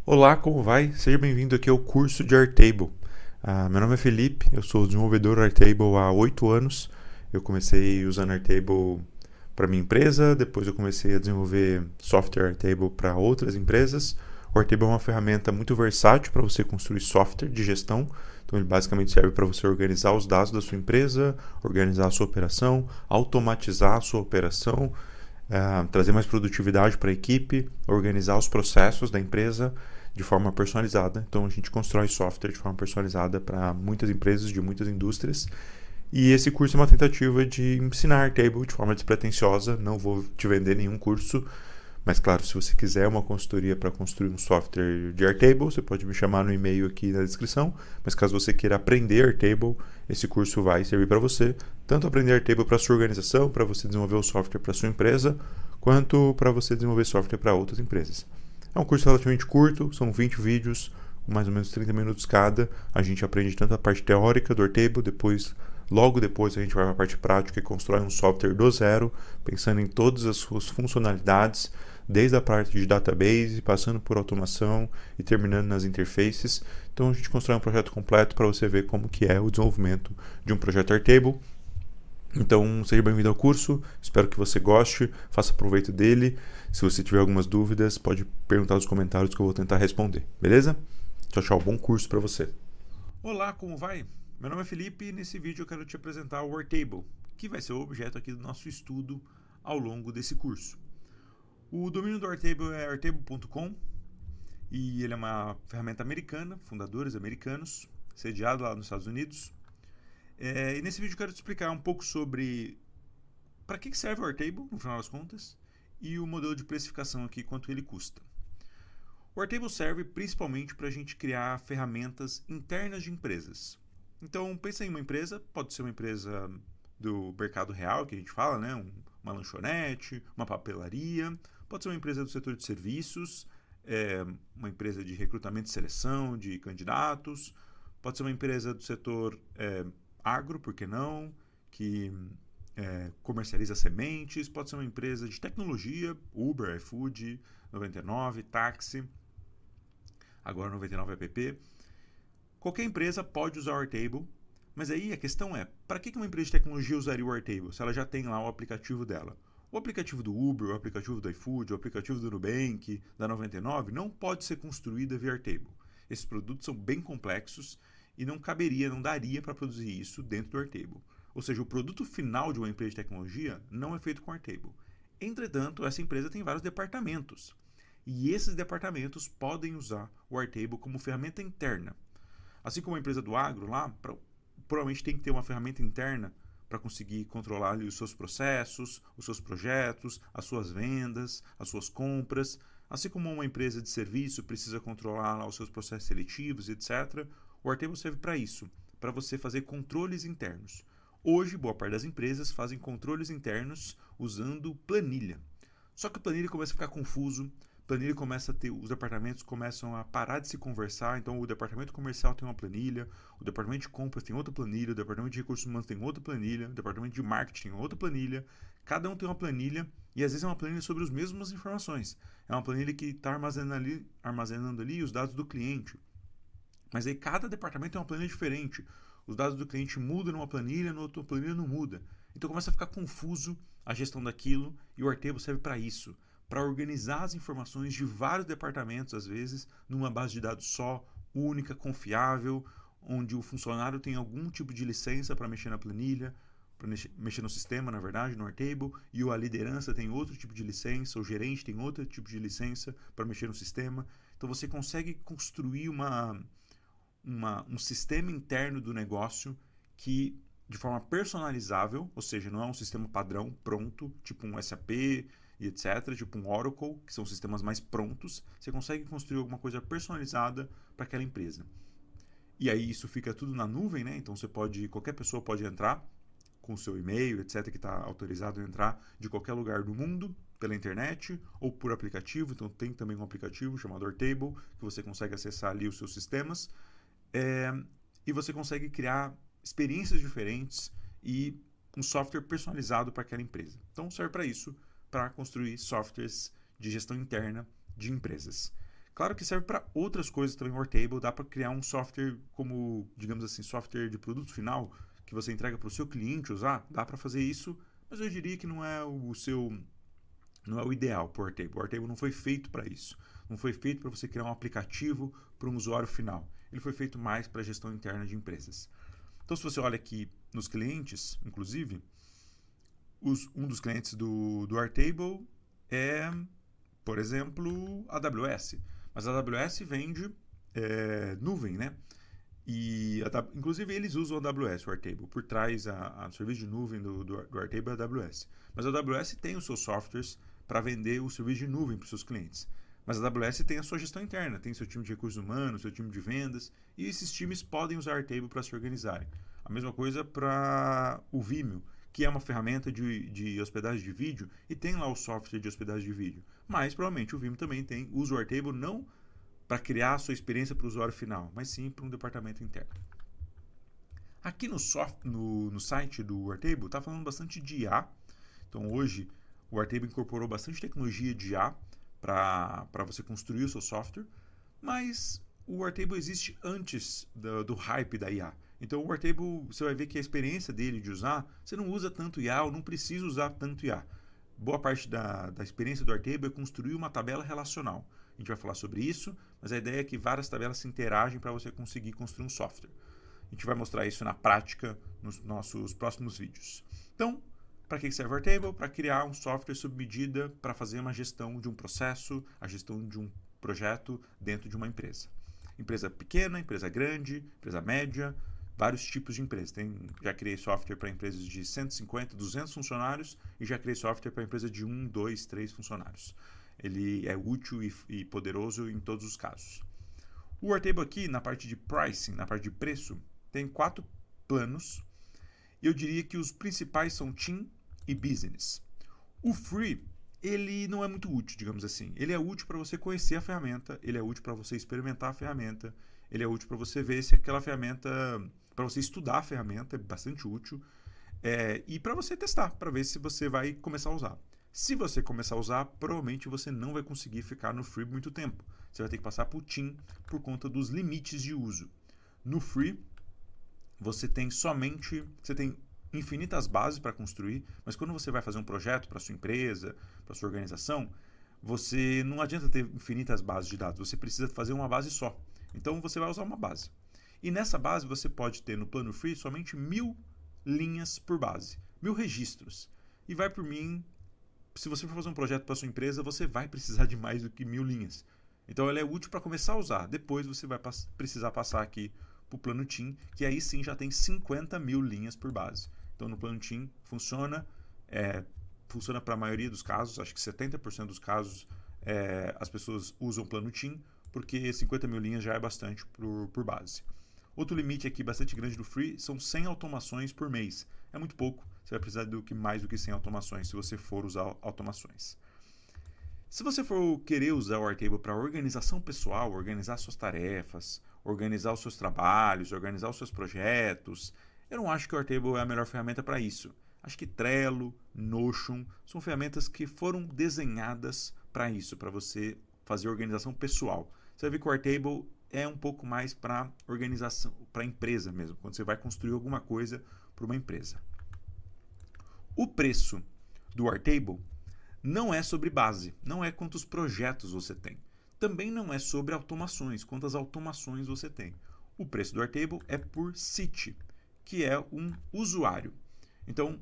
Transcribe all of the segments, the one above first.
Olá, como vai? Seja bem-vindo aqui ao curso de Airtable. Meu nome é Felipe, eu sou desenvolvedor Airtable há 8 anos. Eu comecei usando Airtable para minha empresa, depois eu comecei a desenvolver software Airtable para outras empresas. O Airtable é uma ferramenta muito versátil para você construir software de gestão. Então ele basicamente serve para você organizar os dados da sua empresa, organizar a sua operação, automatizar a sua operação, trazer mais produtividade para a equipe, organizar os processos da empresa de forma personalizada. Então a gente constrói software de forma personalizada para muitas empresas de muitas indústrias. E esse curso é uma tentativa de ensinar Airtable de forma despretensiosa. Não vou te vender nenhum curso, mas claro, se você quiser uma consultoria para construir um software de Airtable, você pode me chamar no e-mail aqui na descrição. Mas caso você queira aprender Airtable, esse curso vai servir para você. Tanto aprender Airtable para sua organização, para você desenvolver o software para sua empresa, quanto para você desenvolver software para outras empresas. É um curso relativamente curto, são 20 vídeos, com mais ou menos 30 minutos cada. A gente aprende tanto a parte teórica do Airtable, logo depois a gente vai para a parte prática e constrói um software do zero, pensando em todas as suas funcionalidades, desde a parte de database, passando por automação e terminando nas interfaces. Então a gente constrói um projeto completo para você ver como que é o desenvolvimento de um projeto Airtable. Então, seja bem-vindo ao curso, espero que você goste, faça proveito dele. Se você tiver algumas dúvidas, pode perguntar nos comentários que eu vou tentar responder, beleza? Tchau, tchau, bom curso para você. Olá, como vai? Meu nome é Felipe e nesse vídeo eu quero te apresentar o Airtable, que vai ser o objeto aqui do nosso estudo ao longo desse curso. O domínio do Airtable é airtable.com e ele é uma ferramenta americana, fundadores americanos, sediado lá nos Estados Unidos. E nesse vídeo eu quero te explicar um pouco sobre para que serve o Airtable, no final das contas, e o modelo de precificação aqui, quanto ele custa. O Airtable serve principalmente para a gente criar ferramentas internas de empresas. Então, pensa em uma empresa, pode ser uma empresa do mercado real, que a gente fala, né? Uma lanchonete, uma papelaria, pode ser uma empresa do setor de serviços, uma empresa de recrutamento e seleção de candidatos, pode ser uma empresa do setor agro, por que não, que comercializa sementes, pode ser uma empresa de tecnologia, Uber, iFood, 99, táxi, agora 99 app. Qualquer empresa pode usar o Airtable, mas aí a questão é, para que uma empresa de tecnologia usaria o Airtable se ela já tem lá o aplicativo dela? O aplicativo do Uber, o aplicativo do iFood, o aplicativo do Nubank, da 99, não pode ser construída via Airtable. Esses produtos são bem complexos e não daria para produzir isso dentro do Airtable. Ou seja, o produto final de uma empresa de tecnologia não é feito com Airtable. Entretanto, essa empresa tem vários departamentos. E esses departamentos podem usar o Airtable como ferramenta interna. Assim como a empresa do agro lá, provavelmente tem que ter uma ferramenta interna para conseguir controlar ali os seus processos, os seus projetos, as suas vendas, as suas compras. Assim como uma empresa de serviço precisa controlar lá os seus processos seletivos, etc., o Airtable serve para isso, para você fazer controles internos. Hoje, boa parte das empresas fazem controles internos usando planilha. Só que a planilha começa a ficar confuso, planilha começa a ter, os departamentos começam a parar de se conversar, então o departamento comercial tem uma planilha, o departamento de compras tem outra planilha, o departamento de recursos humanos tem outra planilha, o departamento de marketing tem outra planilha, cada um tem uma planilha e às vezes é uma planilha sobre as mesmas informações. É uma planilha que está armazenando ali os dados do cliente. Mas aí cada departamento tem uma planilha diferente. Os dados do cliente mudam numa planilha, na outra planilha não muda. Então começa a ficar confuso a gestão daquilo e o Airtable serve para isso, para organizar as informações de vários departamentos, às vezes, numa base de dados só, única, confiável, onde o funcionário tem algum tipo de licença para mexer na planilha, para mexer no sistema, na verdade, no Airtable, e a liderança tem outro tipo de licença, o gerente tem outro tipo de licença para mexer no sistema. Então você consegue construir um sistema interno do negócio que, de forma personalizável, ou seja, não é um sistema padrão pronto, tipo um SAP e etc., tipo um Oracle, que são sistemas mais prontos, você consegue construir alguma coisa personalizada para aquela empresa. E aí isso fica tudo na nuvem, né? Então qualquer pessoa pode entrar com o seu e-mail, etc., que está autorizado a entrar de qualquer lugar do mundo, pela internet ou por aplicativo. Então tem também um aplicativo chamado Airtable, que você consegue acessar ali os seus sistemas. E você consegue criar experiências diferentes e um software personalizado para aquela empresa. Então serve para isso, para construir softwares de gestão interna de empresas. Claro que serve para outras coisas também o Airtable, dá para criar um software como, digamos assim, software de produto final, que você entrega para o seu cliente usar, dá para fazer isso, mas eu diria que não é o ideal para o Airtable. O Airtable não foi feito para isso. Não foi feito para você criar um aplicativo para um usuário final. Ele foi feito mais para a gestão interna de empresas. Então, se você olha aqui nos clientes, inclusive, um dos clientes do Airtable é, por exemplo, a AWS. Mas a AWS vende nuvem, né? E, inclusive, eles usam a AWS, o Airtable. Por trás, o serviço de nuvem do Airtable é a AWS. Mas a AWS tem os seus softwares para vender o serviço de nuvem para os seus clientes. Mas a AWS tem a sua gestão interna, tem seu time de recursos humanos, seu time de vendas, e esses times podem usar Airtable para se organizarem. A mesma coisa para o Vimeo, que é uma ferramenta de hospedagem de vídeo e tem lá o software de hospedagem de vídeo. Mas provavelmente o Vimeo também usa o Airtable não para criar a sua experiência para o usuário final, mas sim para um departamento interno. Aqui no site do Airtable está falando bastante de IA. Então hoje o Airtable incorporou bastante tecnologia de IA para você construir o seu software, mas o Airtable existe antes do hype da IA. Então o Airtable, você vai ver que a experiência dele de usar, você não usa tanto IA ou não precisa usar tanto IA. Boa parte da experiência do Airtable é construir uma tabela relacional. A gente vai falar sobre isso, mas a ideia é que várias tabelas se interagem para você conseguir construir um software. A gente vai mostrar isso na prática nos nossos próximos vídeos. Então, para que serve o Airtable? Para criar um software sob medida para fazer uma gestão de um processo, a gestão de um projeto dentro de uma empresa. Empresa pequena, empresa grande, empresa média, vários tipos de empresas. Já criei software para empresas de 150, 200 funcionários e já criei software para empresas de 1, 2, 3 funcionários. Ele é útil e poderoso em todos os casos. O Airtable aqui, na parte de pricing, na parte de preço, tem 4 planos. E eu diria que os principais são Team e Business. O Free, ele não é muito útil, digamos assim. Ele é útil para você conhecer a ferramenta, ele é útil para você experimentar a ferramenta, ele é útil para você ver se aquela ferramenta, para você estudar a ferramenta, é bastante útil, e para você testar, para ver se você vai começar a usar. Se você começar a usar, provavelmente você não vai conseguir ficar no Free muito tempo. Você vai ter que passar para o Team por conta dos limites de uso. No Free, você tem infinitas bases para construir, mas quando você vai fazer um projeto para sua empresa, para sua organização, você não adianta ter infinitas bases de dados, você precisa fazer uma base só. Então você vai usar uma base. E nessa base você pode ter no plano free somente 1000 linhas por base, 1000 registros. E vai por mim, se você for fazer um projeto para sua empresa, você vai precisar de mais do que 1000 linhas. Então ela é útil para começar a usar. Depois você vai precisar passar aqui para o plano Team, que aí sim já tem 50.000 linhas por base. Então no plano Team funciona para a maioria dos casos, acho que 70% dos casos as pessoas usam o plano Team, porque 50.000 linhas já é bastante por base. Outro limite aqui bastante grande do Free são 100 automações por mês. É muito pouco, você vai precisar de mais do que 100 automações se você for usar automações. Se você for querer usar o Airtable para organização pessoal, organizar suas tarefas, organizar os seus trabalhos, organizar os seus projetos, eu não acho que o Airtable é a melhor ferramenta para isso. Acho que Trello, Notion são ferramentas que foram desenhadas para isso, para você fazer organização pessoal. Você vai ver que o Airtable é um pouco mais para organização, para empresa mesmo, quando você vai construir alguma coisa para uma empresa. O preço do Airtable não é sobre base, não é quantos projetos você tem. Também não é sobre automações, quantas automações você tem. O preço do Airtable é por seat, que é um usuário. Então,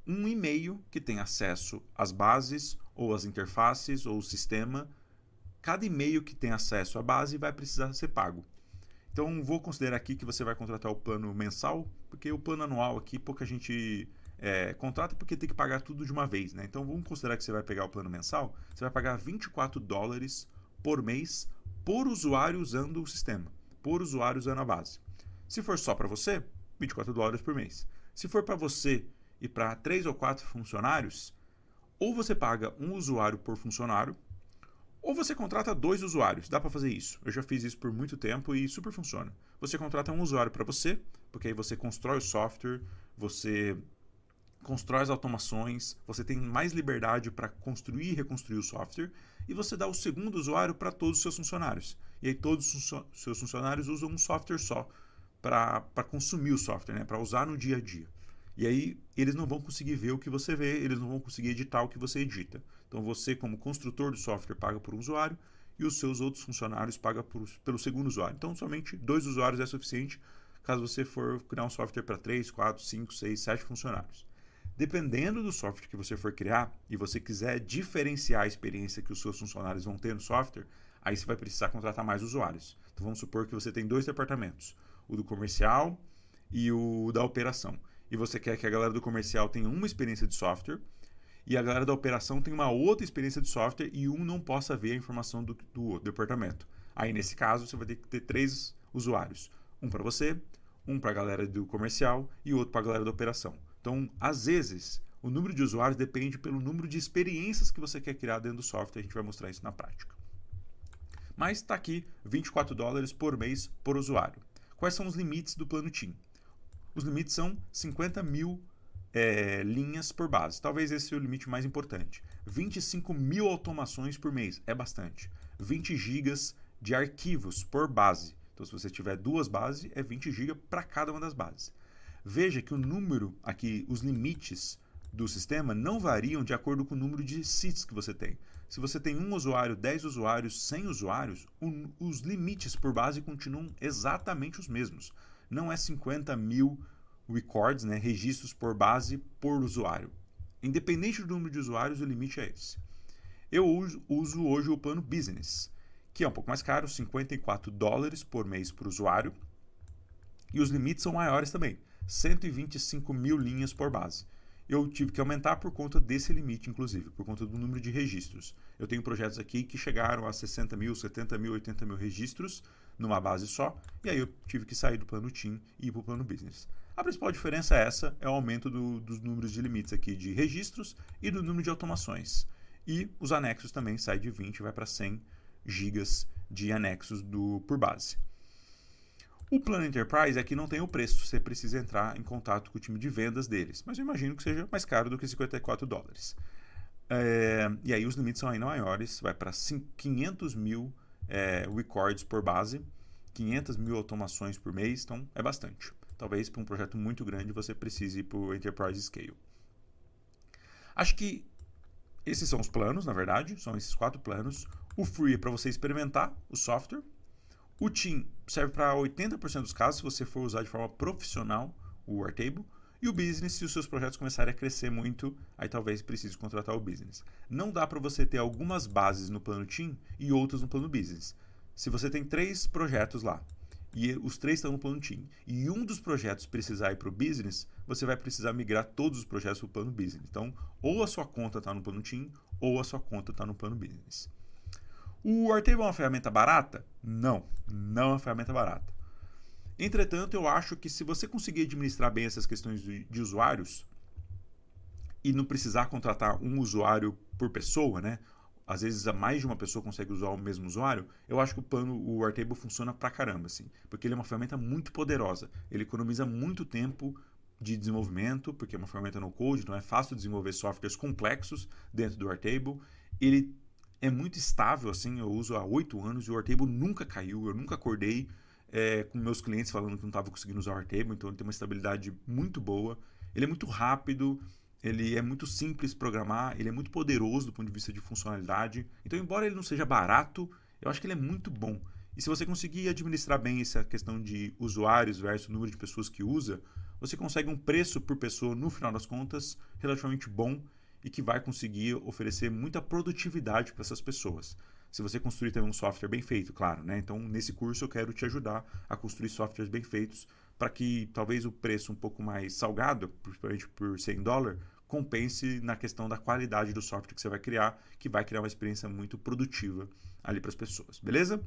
um e-mail que tem acesso às bases, ou às interfaces, ou o sistema, cada e-mail que tem acesso à base vai precisar ser pago. Então, vou considerar aqui que você vai contratar o plano mensal, porque o plano anual aqui pouca gente contrata porque tem que pagar tudo de uma vez, né? Então, vamos considerar que você vai pegar o plano mensal, você vai pagar $24 por mês por usuário usando o sistema, por usuário usando a base. Se for só para você, $24 por mês. Se for para você e para 3 ou 4 funcionários, ou você paga um usuário por funcionário, ou você contrata 2 usuários. Dá para fazer isso. Eu já fiz isso por muito tempo e super funciona. Você contrata um usuário para você, porque aí você constrói o software, você constrói as automações, você tem mais liberdade para construir e reconstruir o software, e você dá o segundo usuário para todos os seus funcionários. E aí todos os seus funcionários usam um software só para consumir o software, né? Para usar no dia a dia. E aí eles não vão conseguir ver o que você vê, eles não vão conseguir editar o que você edita. Então você, como construtor do software, paga por um usuário e os seus outros funcionários pagam pelo segundo usuário. Então somente 2 usuários é suficiente caso você for criar um software para 3, 4, 5, 6, 7 funcionários. Dependendo do software que você for criar e você quiser diferenciar a experiência que os seus funcionários vão ter no software, aí você vai precisar contratar mais usuários. Então vamos supor que você tem 2 departamentos, o do comercial e o da operação. E você quer que a galera do comercial tenha uma experiência de software e a galera da operação tenha uma outra experiência de software e um não possa ver a informação do outro departamento. Aí nesse caso você vai ter que ter 3 usuários. Um para você, um para a galera do comercial e outro para a galera da operação. Então, às vezes, o número de usuários depende pelo número de experiências que você quer criar dentro do software. A gente vai mostrar isso na prática. Mas está aqui $24 por mês por usuário. Quais são os limites do plano Team? Os limites são 50 mil linhas por base. Talvez esse seja o limite mais importante. 25 mil automações por mês. É bastante. 20 gigas de arquivos por base. Então, se você tiver 2 bases, é 20 GB para cada uma das bases. Veja que o número aqui, os limites do sistema não variam de acordo com o número de seats que você tem. Se você tem 1 usuário, 10 usuários, 100 usuários, os limites por base continuam exatamente os mesmos. Não é 50 mil records, né, registros por base por usuário. Independente do número de usuários, o limite é esse. Eu uso hoje o plano Business, que é um pouco mais caro, $54 por mês por usuário. E os limites são maiores também, 125 mil linhas por base. Eu tive que aumentar por conta desse limite, inclusive, por conta do número de registros. Eu tenho projetos aqui que chegaram a 60 mil, 70 mil, 80 mil registros numa base só, e aí eu tive que sair do plano Team e ir para o plano Business. A principal diferença é essa, é o aumento dos números de limites aqui de registros e do número de automações. E os anexos também saem de 20 e vai para 100 gigas de anexos por base. O plano Enterprise aqui não tem o preço, você precisa entrar em contato com o time de vendas deles, mas eu imagino que seja mais caro do que $54. E aí os limites são ainda maiores, vai para 500 mil records por base, 500 mil automações por mês, então é bastante. Talvez para um projeto muito grande você precise ir para o Enterprise Scale. Acho que esses são os planos, na verdade, são esses 4 planos. O Free é para você experimentar o software. O Team serve para 80% dos casos, se você for usar de forma profissional o Airtable. E o Business, se os seus projetos começarem a crescer muito, aí talvez precise contratar o Business. Não dá para você ter algumas bases no plano Team e outras no plano Business. Se você tem 3 projetos lá, e os 3 estão no plano Team, e um dos projetos precisar ir para o Business, você vai precisar migrar todos os projetos para o plano Business. Então, ou a sua conta está no plano Team, ou a sua conta está no plano Business. O Airtable é uma ferramenta barata? Não, não é uma ferramenta barata. Entretanto, eu acho que se você conseguir administrar bem essas questões de usuários e não precisar contratar um usuário por pessoa, né? Às vezes mais de uma pessoa consegue usar o mesmo usuário, eu acho que o Airtable funciona pra caramba, assim, porque ele é uma ferramenta muito poderosa. Ele economiza muito tempo de desenvolvimento, porque é uma ferramenta no code, então é fácil desenvolver softwares complexos dentro do Airtable. Ele é muito estável, assim, eu uso há 8 anos e o Airtable nunca caiu, eu nunca acordei com meus clientes falando que não estava conseguindo usar o Airtable, então ele tem uma estabilidade muito boa, ele é muito rápido, ele é muito simples de programar, ele é muito poderoso do ponto de vista de funcionalidade, então embora ele não seja barato, eu acho que ele é muito bom. E se você conseguir administrar bem essa questão de usuários versus número de pessoas que usa, você consegue um preço por pessoa, no final das contas, relativamente bom, e que vai conseguir oferecer muita produtividade para essas pessoas. Se você construir também um software bem feito, claro, né? Então, nesse curso eu quero te ajudar a construir softwares bem feitos para que talvez o preço um pouco mais salgado, principalmente por $100, compense na questão da qualidade do software que você vai criar, que vai criar uma experiência muito produtiva ali para as pessoas, beleza?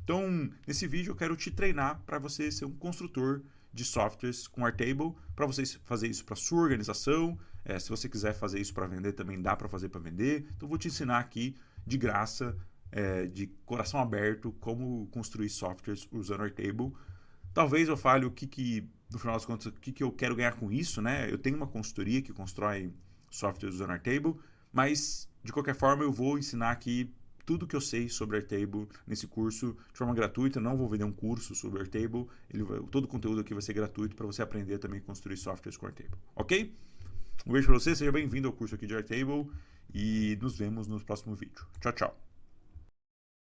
Então, nesse vídeo eu quero te treinar para você ser um construtor de softwares com Airtable, para você fazer isso para sua organização. Se você quiser fazer isso para vender, também dá para fazer para vender. Então, vou te ensinar aqui de graça, de coração aberto, como construir softwares usando Airtable. Talvez eu fale o que no final das contas, o que eu quero ganhar com isso, né? Eu tenho uma consultoria que constrói softwares usando Airtable, mas de qualquer forma eu vou ensinar aqui tudo que eu sei sobre Airtable nesse curso de forma gratuita. Não vou vender um curso sobre Airtable, todo o conteúdo aqui vai ser gratuito para você aprender também a construir softwares com Airtable, ok? Um beijo para você, seja bem-vindo ao curso aqui de Airtable e nos vemos no próximo vídeo. Tchau, tchau!